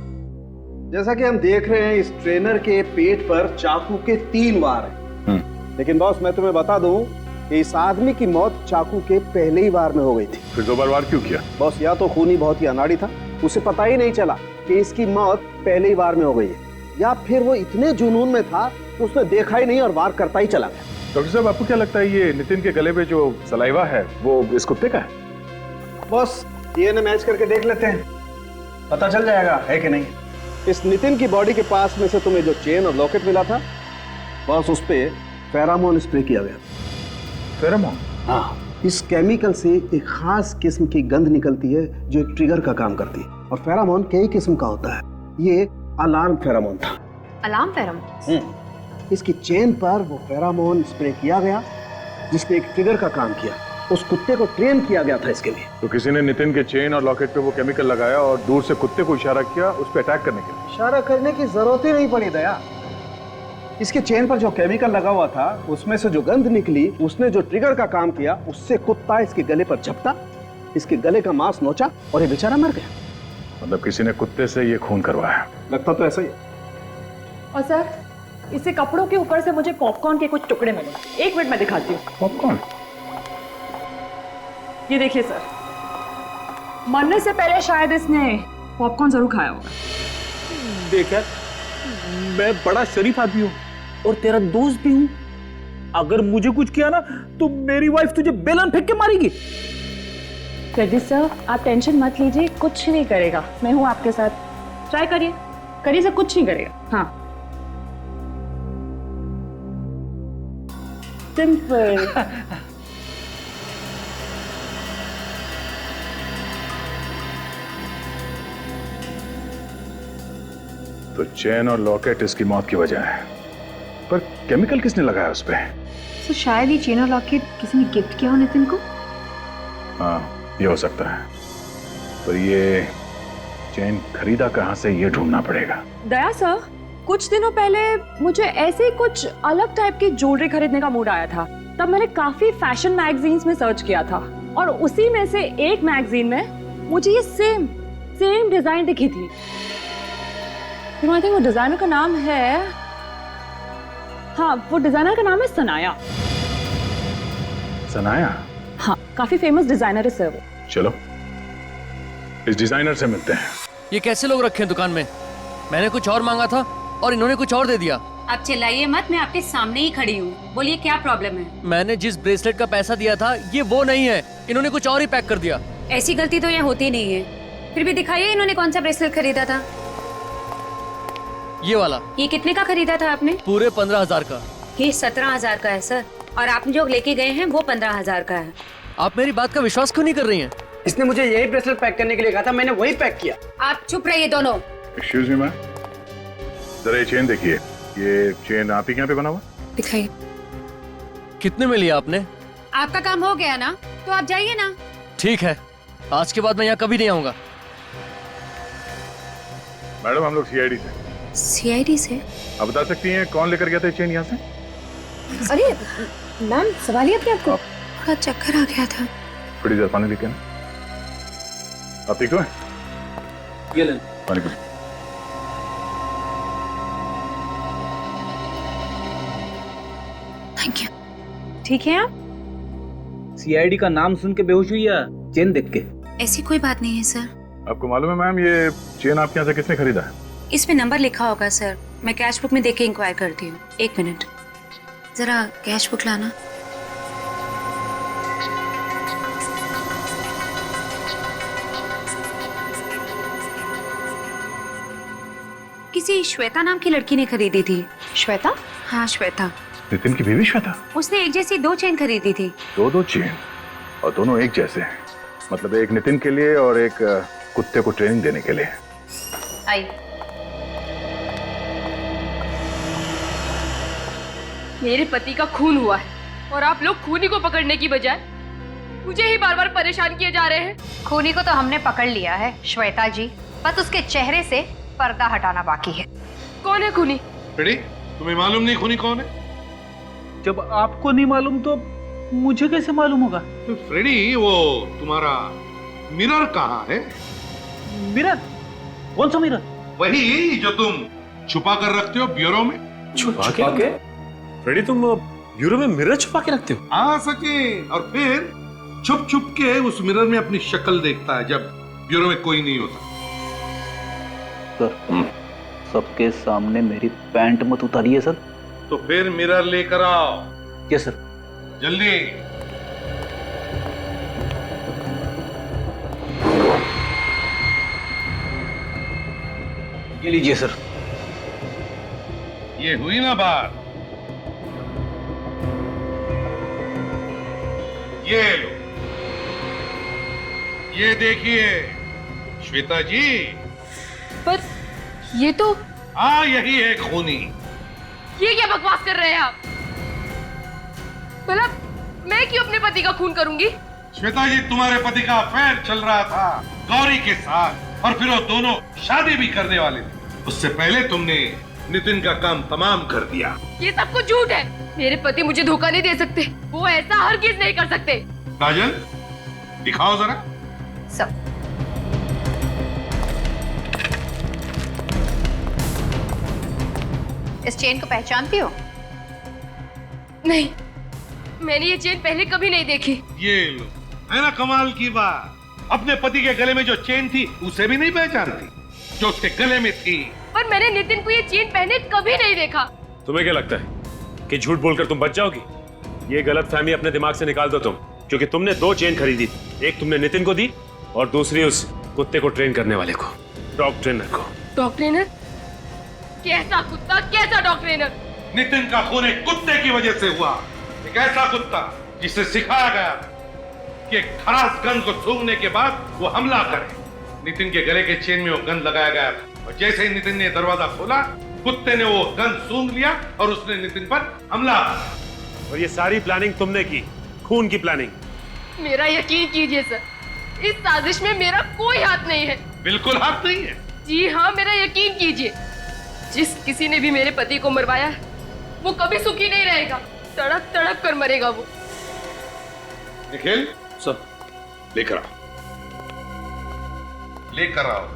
जैसा कि हम देख रहे हैं इस ट्रेनर के पेट पर चाकू के 3 वार हैं। लेकिन बॉस, मैं तुम्हें बता दूं कि इस आदमी की मौत चाकू के पहले ही वार में हो गई थी। फिर 2 बार वार क्यों किया? बॉस, या तो खूनी बहुत ही अनाड़ी था, उसे पता ही नहीं चला कि इसकी मौत पहले ही वार में हो गई है, या फिर वो इतने जुनून में था कि उसने देखा ही नहीं और वार करता ही चला गया। डॉक्टर साहब, आपको क्या लगता है ये नितिन के गले पे जो सलाइवा है वो इस कुत्ते का है? बॉस, डीएनए मैच करके देख लेते हैं, पता चल जाएगा है कि नहीं। इस नितिन की बॉडी के पास में से तुम्हें जो चेन और लॉकेट मिला था, बॉस उस पे फेरामोन स्प्रे किया गया। फेरामोन? हाँ, इस केमिकल से एक खास किस्म की गंध निकलती है जो एक ट्रिगर का काम करती है। और फेरामोन कई किस्म का होता है, ये अलार्म फेरामोन था। Alarm pheromone? इसकी चेन पर वो फेरामोन स्प्रे किया गया जिसने एक ट्रिगर का काम किया। उस कुत्ते को ट्रेन किया गया था इसके लिए। तो किसी ने नितिन के चेन और लॉकेट पे वो केमिकल लगाया और दूर से कुत्ते को इशारा किया उस पे अटैक करने के लिए। इशारा करने की जरूरत ही नहीं पड़ी दया। इसके चेन पर जो केमिकल लगा हुआ था उसमें से जो गंध निकली, उसने जो ट्रिगर का काम किया, उससे कुत्ता इसके गले पर झपटा, इसके गले का मांस नोचा और ये बेचारा मर गया। मतलब किसी ने कुत्ते से ये खून करवाया? लगता तो ऐसा ही है। और सर, इसे कपड़ों के ऊपर से मुझे पॉपकॉर्न के कुछ टुकड़े मिले। 1 मिनट में दिखाती हूँ। पॉपकॉर्न? ये देखिए सर, मरने से पहले शायद इसने पॉपकॉर्न जरूर खाया होगा। देख यार, मैं बड़ा शरीफ आदमी हूँ और तेरा दोस्त भी हूँ। अगर मुझे कुछ किया ना तो मेरी वाइफ तुझे बेलन फेंक के मारेगी। फ्रेडी सर, आप टेंशन मत लीजिए, कुछ नहीं करेगा। मैं हूँ आपके साथ, ट्राई करिए, करिए सर, कुछ नहीं करेगा। हाँ, सिंपल। तो चेन और लॉकेट इसकी मौत की वजह है, पर केमिकल किसने लगाया उस पे? तो शायद ये चेन और लॉकेट किसी ने गिफ्ट किया हो नितिन को। हाँ, ये हो सकता है, पर ये चेन खरीदा कहाँ से ये ढूंढना पड़ेगा। दया सर, कुछ दिनों पहले मुझे ऐसे ही कुछ अलग टाइप की ज्वेलरी खरीदने का मूड आया था। तब मैंने काफी फैशन मैगजीन्स में सर्च किया था और उसी में से एक मैगजीन में मुझे ये सेम डिजाइन दिखी थी। आई थिंक वो डिजाइनर का नाम है, हाँ, वो डिजाइनर का नाम है सनाया। सनाया? हाँ, काफी फेमस डिजाइनर है सर वो। चलो इस डिजाइनर से मिलते हैं। ये कैसे लोग रखे हैं दुकान में? मैंने कुछ और मांगा था और इन्होंने कुछ और दे दिया। आप चिल्लाइए मत, मैं आपके सामने ही खड़ी हूँ। बोलिए क्या प्रॉब्लम है? मैंने जिस ब्रेसलेट का पैसा दिया था ये वो नहीं है, इन्होंने कुछ और ही पैक कर दिया। ऐसी गलती तो यहाँ होती नहीं है। फिर भी दिखाइए इन्होंने कौन सा ब्रेसलेट खरीदा था। ये वाला। ये कितने का खरीदा था आपने? पूरे 15,000 का। ये 17,000 का है सर, और आप जो लेके गए हैं वो 15,000 का है। आप मेरी बात का विश्वास क्यों नहीं कर रही हैं? इसने मुझे यही ब्रेसलेट पैक करने के लिए कहा था, मैंने वही पैक किया। आप चुप रहिए दोनों। एक्सक्यूज मी मैम, जरा ये चेन देखिए। ये चेन आप ही के यहाँ पे बना हुआ? दिखाइए। कितने में लिया आपने? आपका काम हो गया ना, तो आप जाइए ना। ठीक है, आज के बाद मैं यहाँ कभी नहीं आऊंगा। मैडम हम लोग सीआईडी से। सीआईडी से? आप बता सकती हैं कौन लेकर गया था चेन यहाँ से? अरे मैम, सवाल क्या आपको? थोड़ा चक्कर आ गया था। थोड़ी देर पानी लेके आना। आप ठीक हो? ये ले पानी पी। Thank you. ठीक है आप? सीआईडी का नाम सुन के बेहोश हुई या चेन देख के? ऐसी कोई बात नहीं है सर। आपको मालूम है मैम ये चेन आपके यहाँ से किसने खरीदा है? इसमें नंबर लिखा होगा सर। मैं कैश बुक में देख के इंक्वायर करती हूँ। 1 मिनट, जरा कैश बुक लाना। किसी श्वेता नाम की लड़की ने खरीदी थी। श्वेता? हाँ श्वेता। नितिन की बीवी श्वेता? उसने एक जैसी 2 चेन खरीदी थी। दो चेन और दोनों एक जैसे हैं। मतलब एक नितिन के लिए और एक कुत्ते को ट्रेनिंग देने के लिए। आई। मेरे पति का खून हुआ है और आप लोग खूनी को पकड़ने की बजाय मुझे ही बार बार परेशान किए जा रहे हैं। खूनी को तो हमने पकड़ लिया है श्वेता जी, बस उसके चेहरे से पर्दा हटाना बाकी है। कौन है खूनी? फ्रेडी, तुम्हें मालूम नहीं खूनी कौन है? जब आपको नहीं मालूम तो मुझे कैसे मालूम होगा? तो फ्रेडी, वो तुम्हारा मिरर कहाँ है? मिरर? कौन सा मिरर? वही जो तुम छुपा कर रखते हो ब्यूरो में। छुपा के? फ्रेडी तुम ब्यूरो में मिरर छुपा के रखते हो? आ सके और फिर छुप छुप के उस मिरर में अपनी शक्ल देखता है जब ब्यूरो में कोई नहीं होता। सर, सबके सामने मेरी पैंट मत उतारिए सर। तो फिर मिरर लेकर आओ। Yes sir. जल्दी। ये लीजिए सर। ये हुई ना बात। ये लो, ये देखिए श्वेता जी। पर ये तो हाँ, यही है खूनी। ये क्या बकवास कर रहे हैं आप? भला मैं क्यों अपने पति का खून करूंगी? श्वेता जी, तुम्हारे पति का अफेयर चल रहा था गौरी के साथ और फिर वो दोनों शादी भी करने वाले थे। उससे पहले तुमने नितिन का काम तमाम कर दिया। ये सब कुछ झूठ है। मेरे पति मुझे धोखा नहीं दे सकते। वो ऐसा हरगिज नहीं कर सकते। काजल, दिखाओ जरा। सब इस चेन को पहचानती हो? नहीं, मैंने ये चेन पहले कभी नहीं देखी। ये लो, है ना कमाल की बात। अपने पति के गले में जो चेन थी उसे भी नहीं पहचानती जो उसके गले में थी। पर मैंने नितिन को ये चेन पहने कभी नहीं देखा। तुम्हें क्या लगता है कि झूठ बोलकर तुम बच जाओगी? ये गलतफहमी अपने दिमाग से निकाल दो तुम, क्योंकि तुमने 2 चेन खरीदी थी। एक तुमने नितिन को दी और दूसरी उस कुत्ते को ट्रेन करने वाले को, डॉग ट्रेनर को। Dog trainer? कैसा कुत्ता, कैसा डॉग ट्रेनर? नितिन का खून एक कुत्ते की वजह से हुआ। एक ऐसा कुत्ता जिसे सिखाया गया कि एक खरास गंध को सूंघने के बाद वो हमला करे। नितिन के गले के चेन में वो गंध लगाया गया था और जैसे ही नितिन ने दरवाजा खोला, कुत्ते ने वो गंध सूंघ लिया और उसने नितिन पर हमला किया। और ये सारी प्लानिंग तुमने की, खून की प्लानिंग। मेरा यकीन कीजिए सर, इस साजिश में मेरा कोई हाथ नहीं है। बिल्कुल हाथ नहीं है? जी हाँ, मेरा यकीन कीजिए। जिस किसी ने भी मेरे पति को मरवाया है, वो कभी सुखी नहीं रहेगा। तड़प तड़प कर मरेगा वो। निखिल सर, लेकर आओ, लेकर आओ।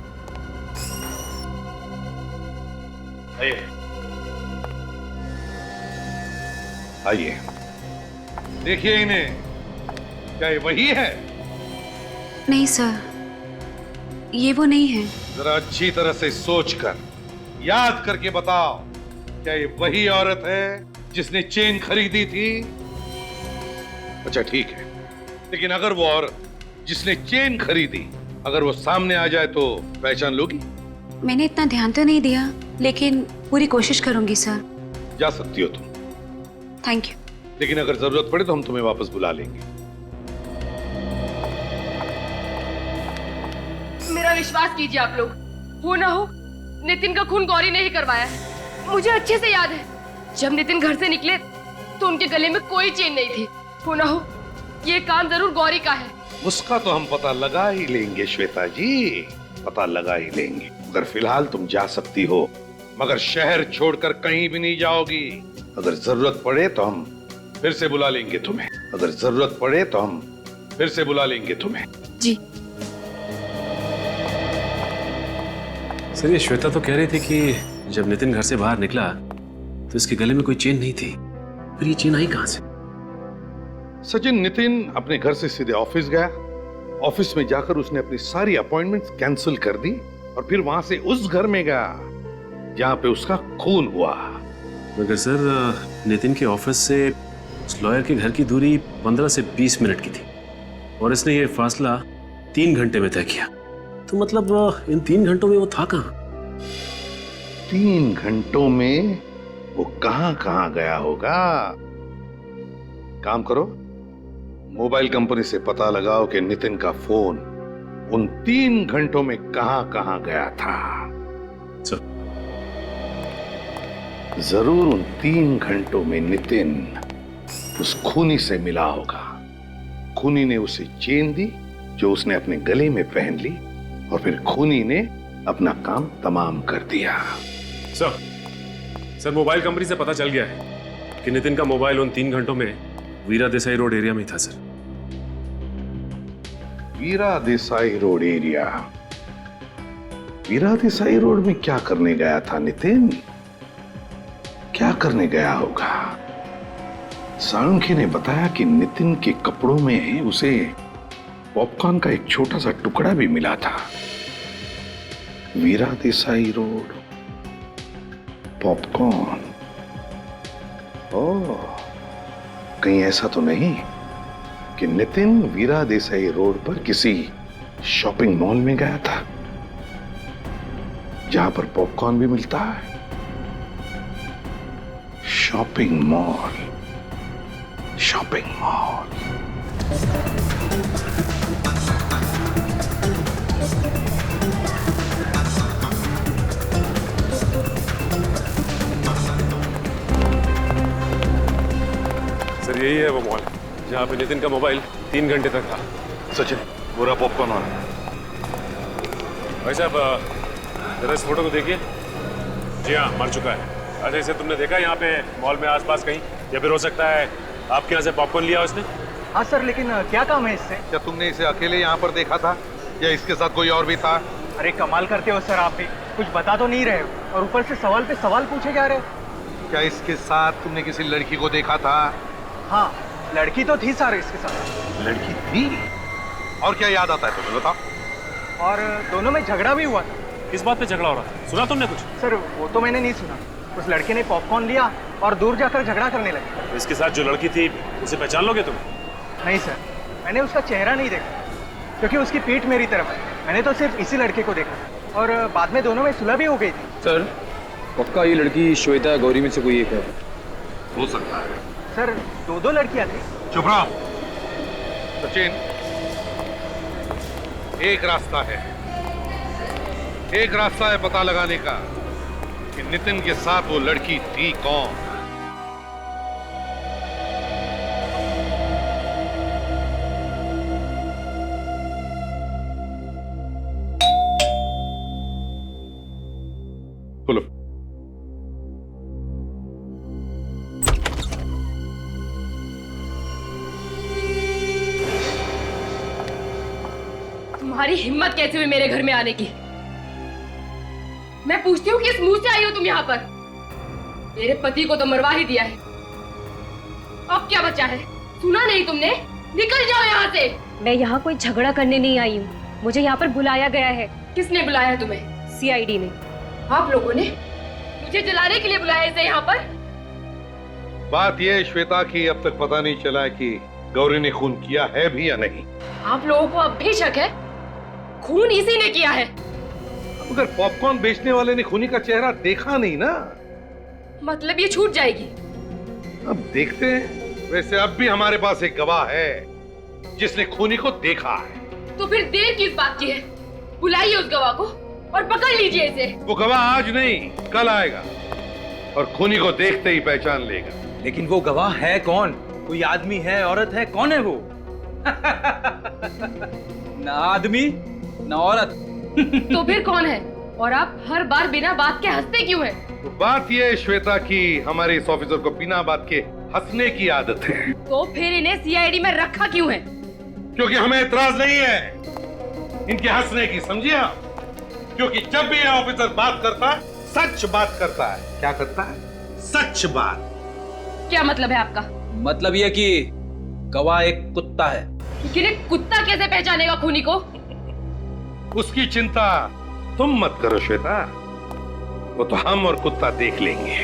आइए आइए, देखिए इन्हें। क्या ये वही है? नहीं सर, ये वो नहीं है। जरा अच्छी तरह से सोचकर याद करके बताओ, क्या ये वही औरत है जिसने चेन खरीदी थी? अच्छा ठीक है, लेकिन अगर वो औरत जिसने चेन खरीदी अगर वो सामने आ जाए तो पहचान लोगी? मैंने इतना ध्यान तो नहीं दिया, लेकिन पूरी कोशिश करूंगी सर। जा सकती हो तुम, थैंक यू। लेकिन अगर जरूरत पड़े तो हम तुम्हें वापस बुला लेंगे। मेरा विश्वास कीजिए आप लोग, हो ना हो नितिन का खून गौरी ने ही करवाया है। मुझे अच्छे से याद है, जब नितिन घर से निकले तो उनके गले में कोई चेन नहीं थी। हो ना हो ये काम जरूर गौरी का है। उसका तो हम पता लगा ही लेंगे श्वेता जी, पता लगा ही लेंगे। अगर फिलहाल तुम जा सकती हो, मगर शहर छोड़कर कहीं भी नहीं जाओगी। अगर जरूरत पड़े तो हम फिर से बुला लेंगे तुम्हें। अगर जरूरत पड़े तो हम फिर से बुला लेंगे तुम्हें। जी। सर, ये श्वेता तो कह रही थी कि जब नितिन घर से बाहर निकला तो इसके गले में कोई चेन नहीं थी। फिर ये चेन आई कहां से? सचिन, नितिन अपने घर से सीधे ऑफिस गया। ऑफिस में जाकर उसने अपनी सारी अपॉइंटमेंट्स कैंसिल कर दी और फिर वहां से उस घर में गया जहां पे उसका खून हुआ। मगर सर, नितिन के ऑफिस से उस लॉयर के घर की दूरी 15 से 20 मिनट की थी और इसने ये फासला 3 घंटे में तय किया। तो मतलब इन 3 घंटों में वो था कहां? 3 घंटों में वो कहां गया होगा? काम करो, मोबाइल कंपनी से पता लगाओ कि नितिन का फोन उन 3 घंटों में कहां गया था। जरूर उन 3 घंटों में नितिन उस खूनी से मिला होगा। खूनी ने उसे चेन दी जो उसने अपने गले में पहन ली और फिर खूनी ने अपना काम तमाम कर दिया। सर, मोबाइल कंपनी से पता चल गया है कि नितिन का मोबाइल उन 3 घंटों में वीरा देसाई रोड एरिया में था। सर, वीरा देसाई रोड एरिया? वीरा देसाई रोड में क्या करने गया था नितिन? क्या करने गया होगा? साळुंखे ने बताया कि नितिन के कपड़ों में उसे पॉपकॉर्न का एक छोटा सा टुकड़ा भी मिला था। वीरा देसाई रोड, पॉपकॉर्न। ओह, कहीं ऐसा तो नहीं कि नितिन वीरा देसाई रोड पर किसी शॉपिंग मॉल में गया था जहां पर पॉपकॉर्न भी मिलता है? Shopping mall. सर, यही है वो मॉल जहाँ पे नितिन का मोबाइल 3 घंटे तक था। सचिन, पूरा पॉपकॉर्न ऑन। भाई साहब, जरा इस फोटो को देखिए। जी हाँ, मर चुका है। अच्छा, इसे तुमने देखा यहाँ पे मॉल में आसपास कहीं? या फिर हो सकता है आपके यहाँ से पॉपकॉर्न लिया उसने? हाँ सर, लेकिन क्या काम है इससे? क्या तुमने इसे अकेले यहाँ पर देखा था या इसके साथ कोई और भी था? अरे कमाल करते हो सर, आप भी कुछ बता तो नहीं रहे हो और ऊपर से सवाल पे सवाल पूछे जा रहे हो। क्या इसके साथ तुमने किसी लड़की को देखा था? हाँ, लड़की तो थी सर इसके साथ। लड़की थी? और क्या याद आता है तुम्हें, बताओ? और दोनों में झगड़ा भी हुआ था। किस बात पे झगड़ा हो रहा था? सुना तुमने कुछ? सर, वो तो मैंने नहीं सुना। उस लड़के ने पॉपकॉर्न लिया और दूर जाकर झगड़ा करने लगे। इसके साथ जो लड़की थी उसे पहचान लोगे तुम? नहीं सर, मैंने उसका चेहरा नहीं देखा क्योंकि उसकी पीठ मेरी तरफ है। मैंने तो सिर्फ इसी लड़के को देखा और बाद में दोनों में सुलह भी हो गई थी। सर, पक्का ये लड़की श्वेता गौरी में से कोई एक है? हो सकता है सर। 2 लड़कियां थी। चुप रहो सचिन। एक रास्ता है पता लगाने का कि नितिन के साथ वो लड़की थी कौन। बोलो। तुम्हारी हिम्मत कैसे हुई मेरे घर में आने की? मैं पूछती हूँ किस मुंह से आई हो तुम यहाँ पर? मेरे पति को तो मरवा ही दिया है, अब क्या बचा है? सुना नहीं तुमने? निकल जाओ यहाँ से। मैं यहाँ कोई झगड़ा करने नहीं आई हूँ, मुझे यहाँ पर बुलाया गया है। किसने बुलाया है तुम्हें? सीआईडी ने। आप लोगों ने मुझे जलाने के लिए बुलाया इसे यहाँ पर? बात यह है श्वेता की अब तक पता नहीं चला कि गौरी ने खून किया है भी या नहीं। आप लोगों को अब भी शक है? खून इसी ने किया है। मगर पॉपकॉर्न बेचने वाले ने खूनी का चेहरा देखा नहीं ना। मतलब ये छूट जाएगी? अब देखते हैं। वैसे अब भी हमारे पास एक गवाह है जिसने खूनी को देखा है। तो फिर देर किस बात की है? बुलाइए उस गवाह को और पकड़ लीजिए इसे। वो गवाह आज नहीं कल आएगा और खूनी को देखते ही पहचान लेगा। लेकिन वो गवाह है कौन? कोई आदमी है, औरत है? कौन है वो? ना आदमी ना औरत। तो फिर कौन है? और आप हर बार बिना बात के हंसते क्यों हैं? तो बात यह है श्वेता की हमारे इस ऑफिसर को बिना बात के हंसने की आदत है। तो फिर इन्हें सीआईडी में रखा क्यों है? क्योंकि हमें इतराज नहीं है इनके हंसने की, समझिए आप? क्योंकि जब भी यह ऑफिसर बात करता है सच बात करता है। क्या करता है? सच बात। क्या मतलब है आपका? मतलब यह कि गवाह एक कुत्ता है। लेकिन कुत्ता कैसे पहचानेगा खूनी को? उसकी चिंता तुम मत करो श्वेता, वो तो हम और कुत्ता देख लेंगे।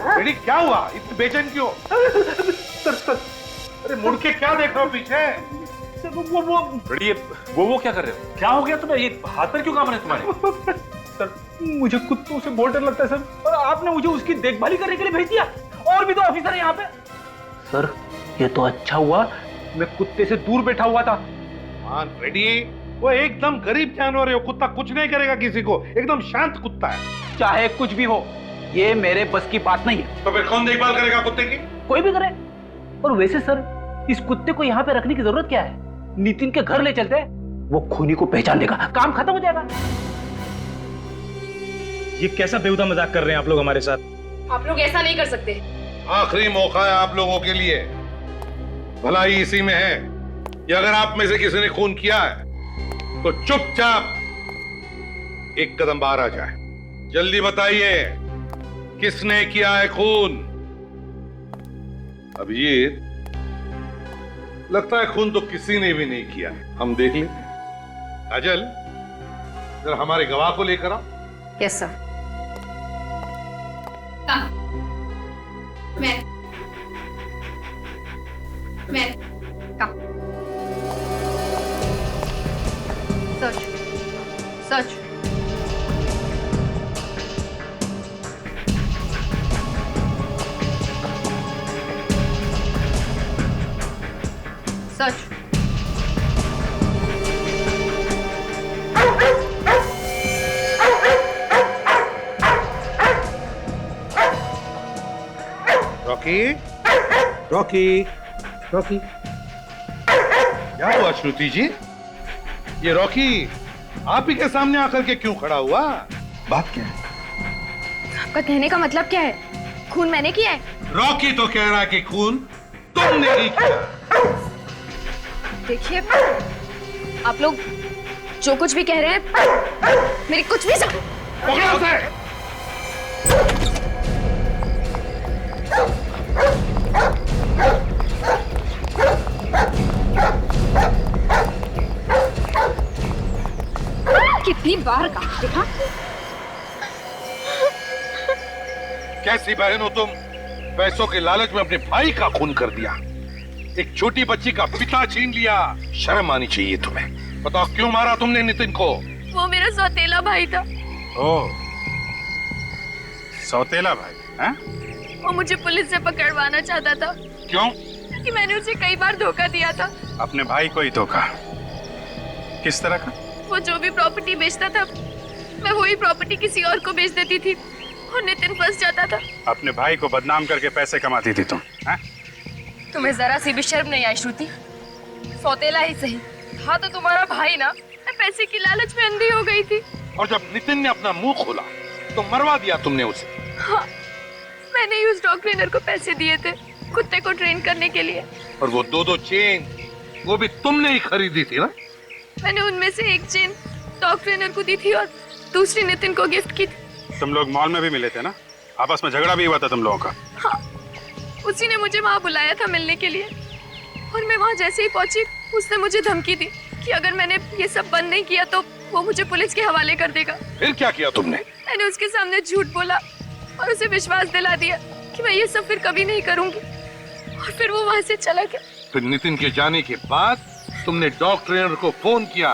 बेटी क्या हुआ? इतनी बेचैन क्यों? सर अरे मुड़ के क्या देख रहे हो पीछे? बेटी वो क्या कर रहे हो? क्या हो गया तुम्हें? ये हाथ पर क्यों काम रहे तुम्हारे? सर मुझे कुत्तों से बहुत डर लगता है सर, और आपने मुझे उसकी देखभाली करने के लिए भेज दिया। और भी तो ऑफिसर है यहाँ पे। सर ये तो अच्छा हुआ मैं कुत्ते से दूर बैठा हुआ था। मान रेडी, वो एकदम गरीब जानवर है, वो कुत्ता कुछ नहीं करेगा किसी को, एकदम शांत कुत्ता है। चाहे कुछ भी हो, ये मेरे बस की बात नहीं है। तो फिर कौन देखभाल करेगा कुत्ते की? कोई भी करे। और वैसे सर इस कुत्ते को यहाँ पे रखने की जरूरत क्या है? नितिन के घर ले चलते हैं, वो खूनी को पहचान देगा, काम खत्म हो जाएगा। ये कैसा बेहुदा मजाक कर रहे हैं आप लोग हमारे साथ? आप लोग ऐसा नहीं कर सकते। आखिरी मौका है आप लोगों के लिए, भलाई इसी में है कि अगर आप में से किसी ने खून किया है तो चुपचाप एक कदम बाहर आ जाए। जल्दी बताइए किसने किया है खून? अभिजीत, लगता है खून तो किसी ने भी नहीं किया, हम देख लेते हैं। काजल, जरा हमारे गवाह को लेकर आओ। Yes sir. मैं सच सच सच रॉकी, रॉकी, रॉकी, क्या हुआ श्रुति जी? ये रॉकी आप ही के सामने आकर के क्यों खड़ा हुआ? बात क्या है? आपका कहने का मतलब क्या है? खून मैंने किया है? रॉकी तो कह रहा है कि खून तुमने ही किया। देखिए, आप लोग जो कुछ भी कह रहे हैं मेरी कुछ भी पकड़ो उसे। कितनी बार कहा देखा? कैसी बहन हो तुम? पैसों के लालच में अपने भाई का खून कर दिया, एक छोटी बच्ची का पिता छीन लिया। शर्म आनी चाहिए तुम्हें। बताओ क्यों मारा तुमने नितिन को? वो मेरा सौतेला भाई था। ओह, सौतेला भाई हैं? वो मुझे पुलिस से पकड़वाना चाहता था। क्यों? कि मैंने उसे कई बार धोखा दिया था। अपने भाई को ही धोखा? किस तरह का? वो जो भी प्रॉपर्टी बेचता था मैं वही प्रॉपर्टी किसी और को बेच देती थी और नितिन फंस जाता था। अपने भाई को बदनाम करके पैसे कमाती थी तुम हैं? तुम्हें जरा सी भी शर्म नहीं आई श्रुति? सौतेला ही सही था तो तुम्हारा भाई ना। मैं पैसे की लालच में अंधी हो गई थी। और जब नितिन ने अपना मुंह खोला तो मरवा दिया तुमने उसे। हाँ, मैंने ही उस डॉग ट्रेनर को पैसे दिए थे कुत्ते को ट्रेन करने के लिए। और वो दो चेन वो भी तुमने ही खरीदी थी ना? मैंने उनमें से एक चेन डॉग ट्रेनर को दी थी और दूसरी नितिन को गिफ्ट की थी। तुम लोग मॉल में भी मिले थे ना? आपस में झगड़ा भी हुआ था तुम लोगों का? हाँ, उसी ने मुझे वहाँ बुलाया था मिलने के लिए और मैं वहाँ जैसे ही पहुंची उसने मुझे धमकी दी कि अगर मैंने ये सब बंद नहीं किया तो वो मुझे पुलिस के हवाले कर देगा। फिर क्या किया तुमने? मैंने उसके सामने झूठ बोला और उसे विश्वास दिला दिया कि मैं ये सब फिर कभी नहीं करूंगी और फिर वो वहाँ से चला गया। फिर नितिन के जाने के बाद तुमने डॉग ट्रेनर को फोन किया?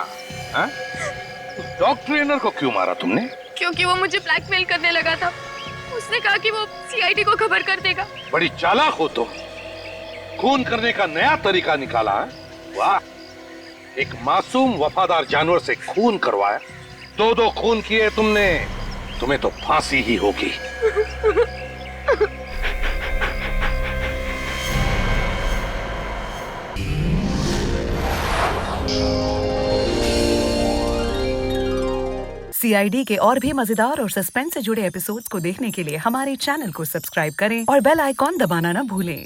हाँ? तो डॉग ट्रेनर को क्यों मारा तुमने? क्योंकि वो मुझे ब्लैकमेल करने लगा था। उसने कहा कि वो सीआईडी को खबर कर देगा। बड़ी चालाक हो तुम, खून करने का नया तरीका निकाला है। वाह, एक मासूम वफादार जानवर से खून करवाया, दो खून किए तुमने, तुम्हें तो फांसी ही होगी। CID के और भी मजेदार और सस्पेंस से जुड़े एपिसोड्स को देखने के लिए हमारे चैनल को सब्सक्राइब करें और बेल आइकॉन दबाना ना भूलें।